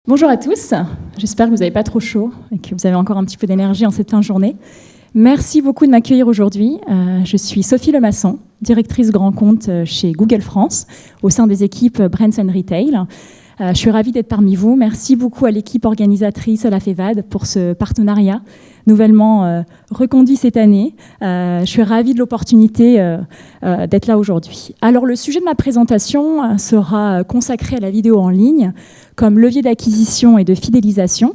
Bonjour à tous, j'espère que vous n'avez pas trop chaud et que vous avez encore un petit peu d'énergie en cette fin de journée. Merci beaucoup de m'accueillir aujourd'hui. Je suis Sophie Lemasson, directrice grand compte chez Google France, au sein des équipes Brands & Retail. Je suis ravie d'être parmi vous. Merci beaucoup à l'équipe organisatrice, à la FEVAD, pour ce partenariat nouvellement reconduit cette année. Je suis ravie de l'opportunité d'être là aujourd'hui. Alors, le sujet de ma présentation sera consacré à la vidéo en ligne comme levier d'acquisition et de fidélisation.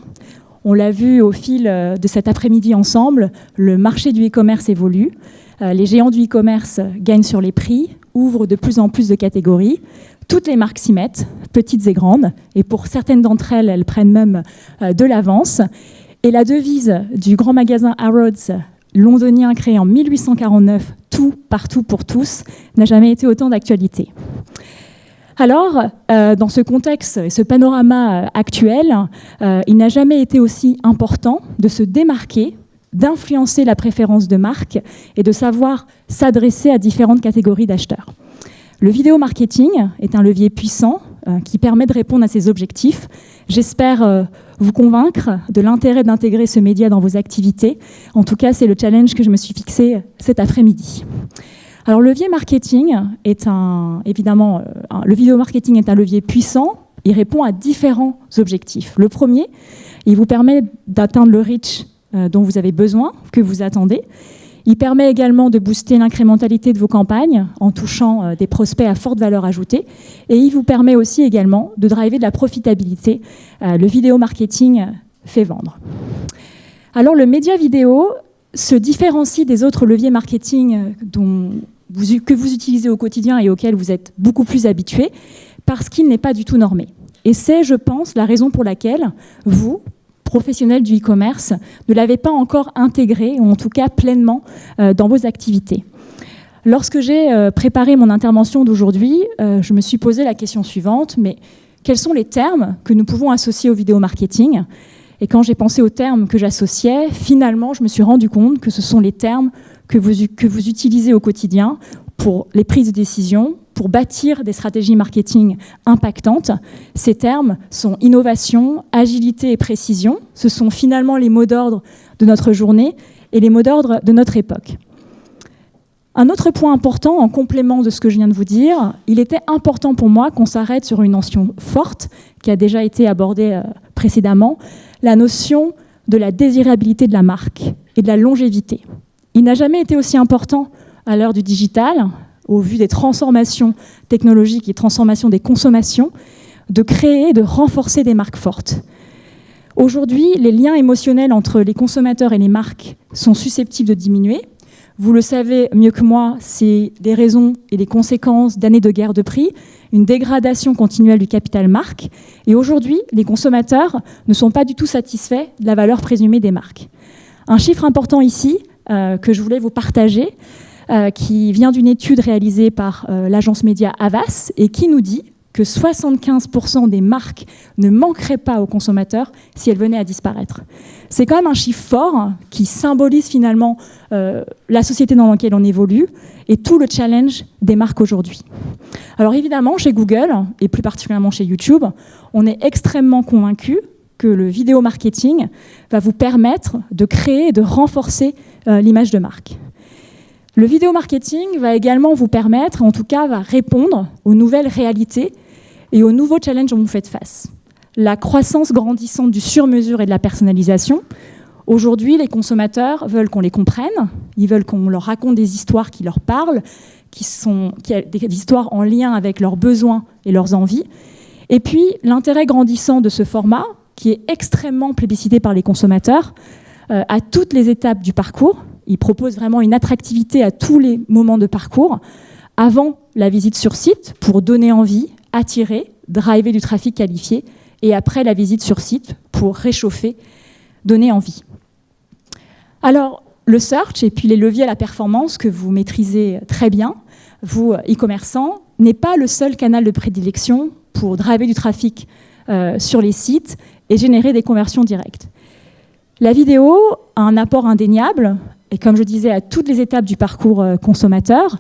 On l'a vu au fil de cet après-midi ensemble, le marché du e-commerce évolue. Les géants du e-commerce gagnent sur les prix, ouvrent de plus en plus de catégories. Toutes les marques s'y mettent, petites et grandes, et pour certaines d'entre elles, elles prennent même de l'avance. Et la devise du grand magasin Harrods, londonien créé en 1849, tout, partout, pour tous, n'a jamais été autant d'actualité. Alors, dans ce contexte et ce panorama actuel, il n'a jamais été aussi important de se démarquer, d'influencer la préférence de marque et de savoir s'adresser à différentes catégories d'acheteurs. Le vidéo marketing est un levier puissant qui permet de répondre à ces objectifs. J'espère vous convaincre de l'intérêt d'intégrer ce média dans vos activités. En tout cas, c'est le challenge que je me suis fixé cet après-midi. Alors, le levier marketing est le vidéo marketing est un levier puissant. Il répond à différents objectifs. Le premier, il vous permet d'atteindre le reach dont vous avez besoin, que vous attendez. Il permet également de booster l'incrémentalité de vos campagnes en touchant des prospects à forte valeur ajoutée. Et il vous permet aussi également de driver de la profitabilité. Le vidéo marketing fait vendre. Alors, le média vidéo se différencie des autres leviers marketing que vous utilisez au quotidien et auxquels vous êtes beaucoup plus habitués parce qu'il n'est pas du tout normé. Et c'est, je pense, la raison pour laquelle vous, professionnels du e-commerce, ne l'avez pas encore intégré, ou en tout cas pleinement, dans vos activités. Lorsque j'ai préparé mon intervention d'aujourd'hui, je me suis posé la question suivante, mais quels sont les termes que nous pouvons associer au vidéo marketing ? Et quand j'ai pensé aux termes que j'associais, finalement, je me suis rendu compte que ce sont les termes que vous utilisez au quotidien pour les prises de décision, pour bâtir des stratégies marketing impactantes. Ces termes sont innovation, agilité et précision. Ce sont finalement les mots d'ordre de notre journée et les mots d'ordre de notre époque. Un autre point important, en complément de ce que je viens de vous dire, il était important pour moi qu'on s'arrête sur une notion forte qui a déjà été abordée précédemment, la notion de la désirabilité de la marque et de la longévité. Il n'a jamais été aussi important à l'heure du digital, au vu des transformations technologiques et transformations des consommations, de créer, de renforcer des marques fortes. Aujourd'hui, les liens émotionnels entre les consommateurs et les marques sont susceptibles de diminuer. Vous le savez mieux que moi, c'est des raisons et des conséquences d'années de guerre de prix, une dégradation continuelle du capital marque. Et aujourd'hui, les consommateurs ne sont pas du tout satisfaits de la valeur présumée des marques. Un chiffre important ici, que je voulais vous partager, qui vient d'une étude réalisée par l'agence média Havas et qui nous dit que 75% des marques ne manqueraient pas aux consommateurs si elles venaient à disparaître. C'est quand même un chiffre fort qui symbolise finalement la société dans laquelle on évolue et tout le challenge des marques aujourd'hui. Alors évidemment, chez Google, et plus particulièrement chez YouTube, on est extrêmement convaincus que le vidéo marketing va vous permettre de créer et de renforcer l'image de marque. Le vidéo marketing va également vous permettre, en tout cas va répondre aux nouvelles réalités et aux nouveaux challenges dont vous faites face. La croissance grandissante du sur-mesure et de la personnalisation. Aujourd'hui, les consommateurs veulent qu'on les comprenne, ils veulent qu'on leur raconte des histoires qui leur parlent, des histoires en lien avec leurs besoins et leurs envies. Et puis, l'intérêt grandissant de ce format, qui est extrêmement plébiscité par les consommateurs, à toutes les étapes du parcours. Il propose vraiment une attractivité à tous les moments de parcours, avant la visite sur site, pour donner envie, attirer, driver du trafic qualifié, et après la visite sur site, pour réchauffer, donner envie. Alors, le search et puis les leviers à la performance que vous maîtrisez très bien, vous, e-commerçants, n'est pas le seul canal de prédilection pour driver du trafic sur les sites et générer des conversions directes. La vidéo a un apport indéniable, et comme je disais, à toutes les étapes du parcours consommateur,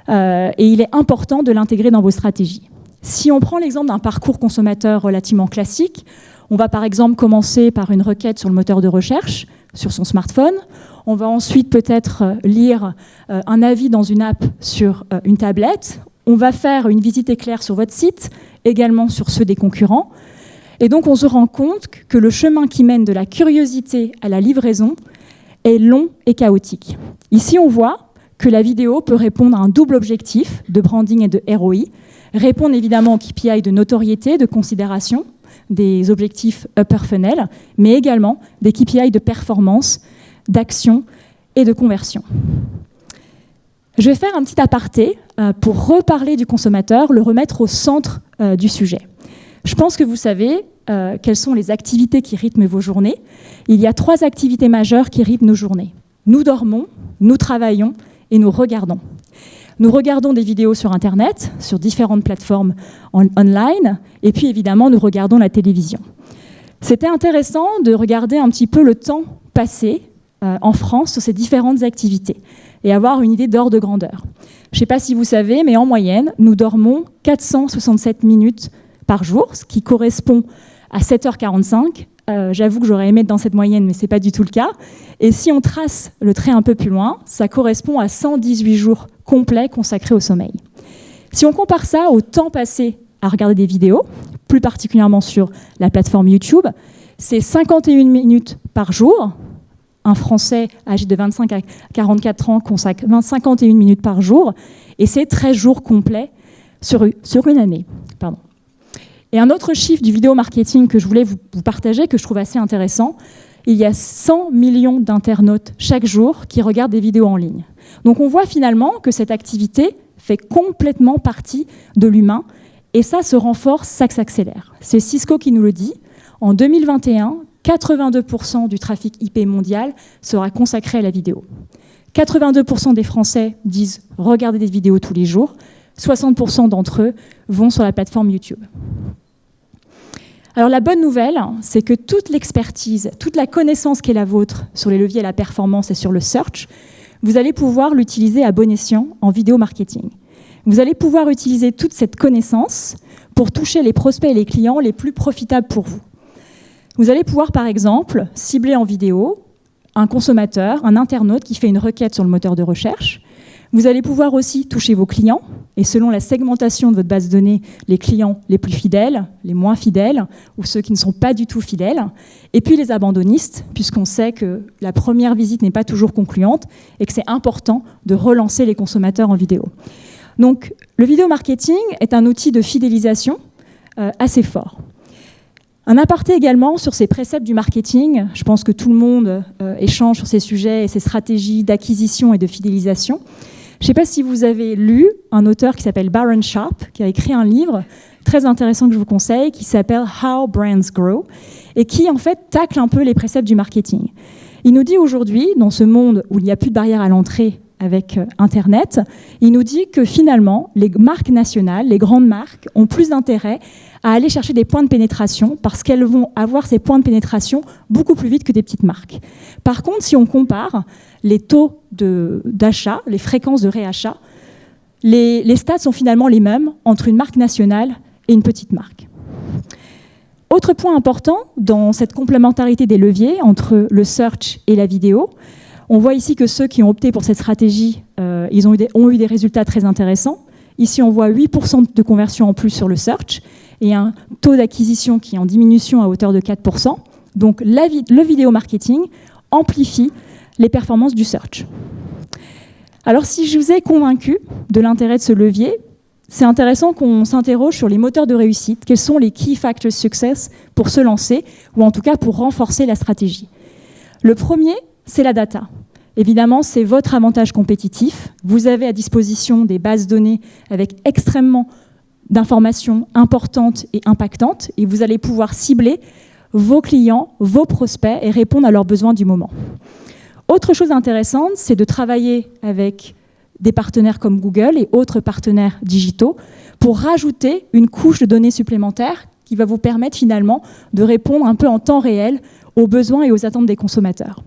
et il est important de l'intégrer dans vos stratégies. Si on prend l'exemple d'un parcours consommateur relativement classique, On va par exemple commencer par une requête sur le moteur de recherche, sur son smartphone. On va ensuite peut-être lire un avis dans une app sur une tablette. On va faire une visite éclair sur votre site, également sur ceux des concurrents. Et donc on se rend compte que le chemin qui mène de la curiosité à la livraison est long et chaotique. Ici, on voit que la vidéo peut répondre à un double objectif de branding et de ROI, répondre évidemment aux KPI de notoriété, de considération, des objectifs upper funnel, mais également des KPI de performance, d'action et de conversion. Je vais faire un petit aparté pour reparler du consommateur, le remettre au centre du sujet. Je pense que vous savez quelles sont les activités qui rythment vos journées. Il y a 3 activités majeures qui rythment nos journées. Nous dormons, nous travaillons et nous regardons. Nous regardons des vidéos sur Internet, sur différentes plateformes online, et puis évidemment, nous regardons la télévision. C'était intéressant de regarder un petit peu le temps passé en France sur ces différentes activités et avoir une idée d'ordre de grandeur. Je ne sais pas si vous savez, mais en moyenne, nous dormons 467 minutes par jour, ce qui correspond à 7h45. J'avoue que j'aurais aimé être dans cette moyenne, mais ce n'est pas du tout le cas. Et si on trace le trait un peu plus loin, ça correspond à 118 jours complets consacrés au sommeil. Si on compare ça au temps passé à regarder des vidéos, plus particulièrement sur la plateforme YouTube, c'est 51 minutes par jour. Un Français âgé de 25 à 44 ans consacre 51 minutes par jour, et c'est 13 jours complets sur une année. Pardon. Et un autre chiffre du vidéo marketing que je voulais vous partager, que je trouve assez intéressant, il y a 100 millions d'internautes chaque jour qui regardent des vidéos en ligne. Donc on voit finalement que cette activité fait complètement partie de l'humain, et ça se renforce, ça s'accélère. C'est Cisco qui nous le dit. En 2021, 82% du trafic IP mondial sera consacré à la vidéo. 82% des Français disent regarder des vidéos tous les jours. 60% d'entre eux vont sur la plateforme YouTube. Alors la bonne nouvelle, c'est que toute l'expertise, toute la connaissance qui est la vôtre sur les leviers à la performance et sur le search, vous allez pouvoir l'utiliser à bon escient en vidéo marketing. Vous allez pouvoir utiliser toute cette connaissance pour toucher les prospects et les clients les plus profitables pour vous. Vous allez pouvoir, par exemple, cibler en vidéo un consommateur, un internaute qui fait une requête sur le moteur de recherche. Vous allez pouvoir aussi toucher vos clients, et selon la segmentation de votre base de données, les clients les plus fidèles, les moins fidèles, ou ceux qui ne sont pas du tout fidèles, et puis les abandonnistes, puisqu'on sait que la première visite n'est pas toujours concluante, et que c'est important de relancer les consommateurs en vidéo. Donc, le vidéo marketing est un outil de fidélisation assez fort. Un aparté également sur ces préceptes du marketing. Je pense que tout le monde échange sur ces sujets et ces stratégies d'acquisition et de fidélisation. Je ne sais pas si vous avez lu un auteur qui s'appelle Byron Sharp, qui a écrit un livre très intéressant que je vous conseille, qui s'appelle How Brands Grow, et qui en fait tacle un peu les préceptes du marketing. Il nous dit aujourd'hui, dans ce monde où il n'y a plus de barrière à l'entrée avec Internet, il nous dit que finalement, les marques nationales, les grandes marques, ont plus d'intérêt à aller chercher des points de pénétration parce qu'elles vont avoir ces points de pénétration beaucoup plus vite que des petites marques. Par contre, si on compare les taux d'achat, les fréquences de réachat, les stats sont finalement les mêmes entre une marque nationale et une petite marque. Autre point important dans cette complémentarité des leviers entre le search et la vidéo, on voit ici que ceux qui ont opté pour cette stratégie, ils ont eu des résultats très intéressants. Ici, on voit 8% de conversion en plus sur le search et un taux d'acquisition qui est en diminution à hauteur de 4%. Donc, le vidéo marketing amplifie les performances du search. Alors, si je vous ai convaincu de l'intérêt de ce levier, c'est intéressant qu'on s'interroge sur les moteurs de réussite. Quels sont les key factors success pour se lancer ou en tout cas pour renforcer la stratégie? Le premier, c'est la data. Évidemment, c'est votre avantage compétitif. Vous avez à disposition des bases données avec extrêmement d'informations importantes et impactantes et vous allez pouvoir cibler vos clients, vos prospects et répondre à leurs besoins du moment. Autre chose intéressante, c'est de travailler avec des partenaires comme Google et autres partenaires digitaux pour rajouter une couche de données supplémentaires qui va vous permettre finalement de répondre un peu en temps réel aux besoins et aux attentes des consommateurs.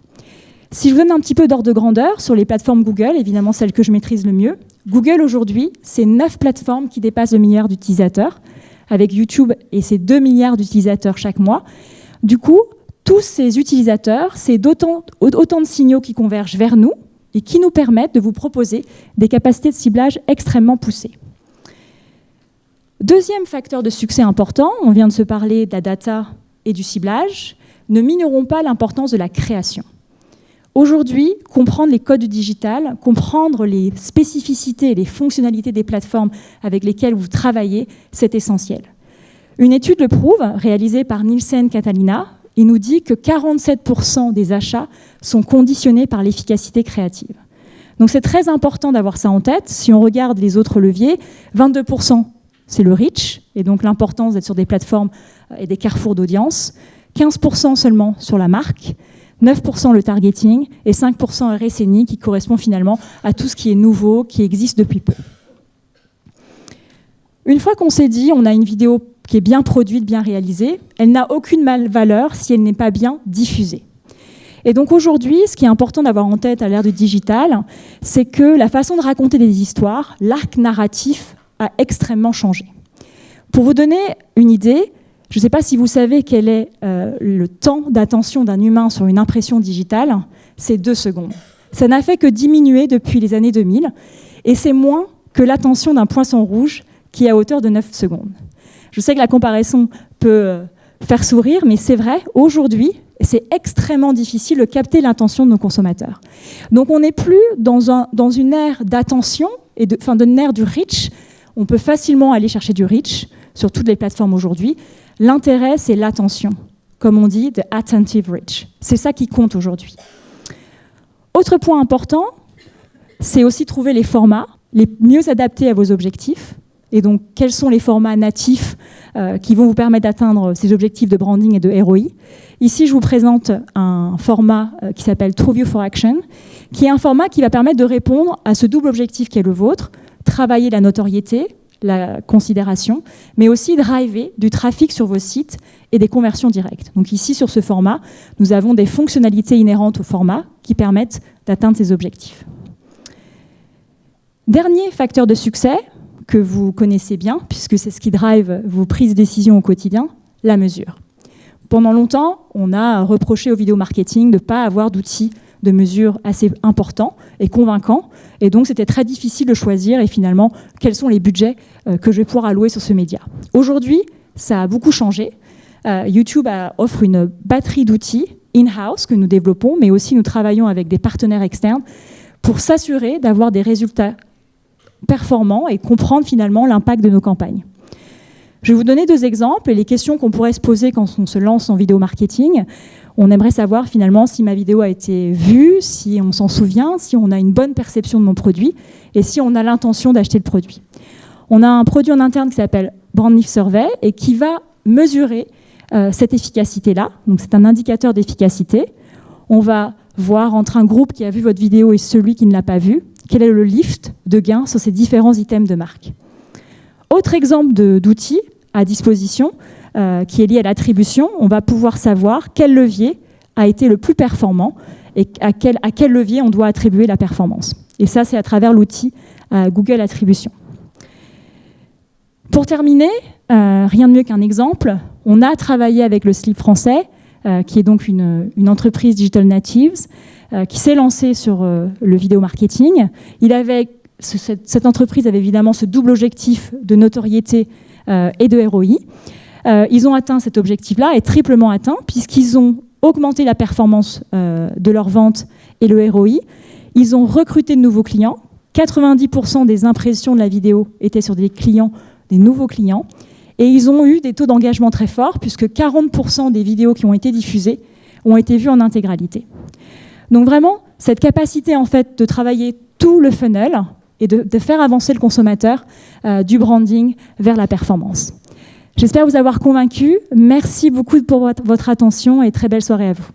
Si je vous donne un petit peu d'ordre de grandeur sur les plateformes Google, évidemment celles que je maîtrise le mieux, Google aujourd'hui, c'est 9 plateformes qui dépassent le milliard d'utilisateurs, avec YouTube et ses 2 milliards d'utilisateurs chaque mois. Du coup, tous ces utilisateurs, c'est autant de signaux qui convergent vers nous et qui nous permettent de vous proposer des capacités de ciblage extrêmement poussées. Deuxième facteur de succès important, on vient de se parler de la data et du ciblage, ne minorons pas l'importance de la création. Aujourd'hui, comprendre les codes du digital, comprendre les spécificités et les fonctionnalités des plateformes avec lesquelles vous travaillez, c'est essentiel. Une étude le prouve, réalisée par Nielsen Catalina, il nous dit que 47% des achats sont conditionnés par l'efficacité créative. Donc c'est très important d'avoir ça en tête. Si on regarde les autres leviers, 22%, c'est le reach, et donc l'importance d'être sur des plateformes et des carrefours d'audience, 15% seulement sur la marque, 9% le targeting et 5% RSNI qui correspond finalement à tout ce qui est nouveau, qui existe depuis peu. Une fois qu'on s'est dit, on a une vidéo qui est bien produite, bien réalisée, elle n'a aucune valeur si elle n'est pas bien diffusée. Et donc aujourd'hui, ce qui est important d'avoir en tête à l'ère du digital, c'est que la façon de raconter des histoires, l'arc narratif a extrêmement changé. Pour vous donner une idée, je ne sais pas si vous savez quel est le temps d'attention d'un humain sur une impression digitale, c'est 2 secondes. Ça n'a fait que diminuer depuis les années 2000, et c'est moins que l'attention d'un poisson rouge qui est à hauteur de 9 secondes. Je sais que la comparaison peut faire sourire, mais c'est vrai, aujourd'hui, c'est extrêmement difficile de capter l'intention de nos consommateurs. Donc on n'est plus dans une ère d'attention, d'une ère du reach. On peut facilement aller chercher du reach sur toutes les plateformes aujourd'hui. L'intérêt, c'est l'attention, comme on dit, the attentive reach. C'est ça qui compte aujourd'hui. Autre point important, c'est aussi trouver les formats les mieux adaptés à vos objectifs. Et donc, quels sont les formats natifs qui vont vous permettre d'atteindre ces objectifs de branding et de ROI. Ici, je vous présente un format qui s'appelle TrueView for Action, qui est un format qui va permettre de répondre à ce double objectif qui est le vôtre, travailler la notoriété, la considération, mais aussi driver du trafic sur vos sites et des conversions directes. Donc ici, sur ce format, nous avons des fonctionnalités inhérentes au format qui permettent d'atteindre ces objectifs. Dernier facteur de succès que vous connaissez bien, puisque c'est ce qui drive vos prises de décision au quotidien, la mesure. Pendant longtemps, on a reproché au vidéo marketing de ne pas avoir d'outils de mesure assez importants et convaincants. Et donc, c'était très difficile de choisir et finalement, quels sont les budgets que je vais pouvoir allouer sur ce média. Aujourd'hui, ça a beaucoup changé. YouTube offre une batterie d'outils in-house que nous développons, mais aussi nous travaillons avec des partenaires externes pour s'assurer d'avoir des résultats performants et comprendre finalement l'impact de nos campagnes. Je vais vous donner 2 exemples et les questions qu'on pourrait se poser quand on se lance en vidéo marketing. On aimerait savoir finalement si ma vidéo a été vue, si on s'en souvient, si on a une bonne perception de mon produit et si on a l'intention d'acheter le produit. On a un produit en interne qui s'appelle BrandLift Survey et qui va mesurer cette efficacité-là. Donc c'est un indicateur d'efficacité. On va voir entre un groupe qui a vu votre vidéo et celui qui ne l'a pas vue, quel est le lift de gain sur ces différents items de marque. Autre exemple d'outil à disposition qui est lié à l'attribution, on va pouvoir savoir quel levier a été le plus performant et à quel levier on doit attribuer la performance. Et ça, c'est à travers l'outil Google Attribution. Pour terminer, rien de mieux qu'un exemple. On a travaillé avec le Slip français, qui est donc une entreprise Digital Natives, qui s'est lancée sur le vidéo marketing. Cette entreprise avait évidemment ce double objectif de notoriété et de ROI. Ils ont atteint cet objectif-là, et triplement atteint, puisqu'ils ont augmenté la performance de leur vente et le ROI. Ils ont recruté de nouveaux clients. 90% des impressions de la vidéo étaient sur des nouveaux clients. Et ils ont eu des taux d'engagement très forts, puisque 40% des vidéos qui ont été diffusées ont été vues en intégralité. Donc vraiment, cette capacité en fait de travailler tout le funnel et de faire avancer le consommateur du branding vers la performance. J'espère vous avoir convaincu. Merci beaucoup pour votre attention et très belle soirée à vous.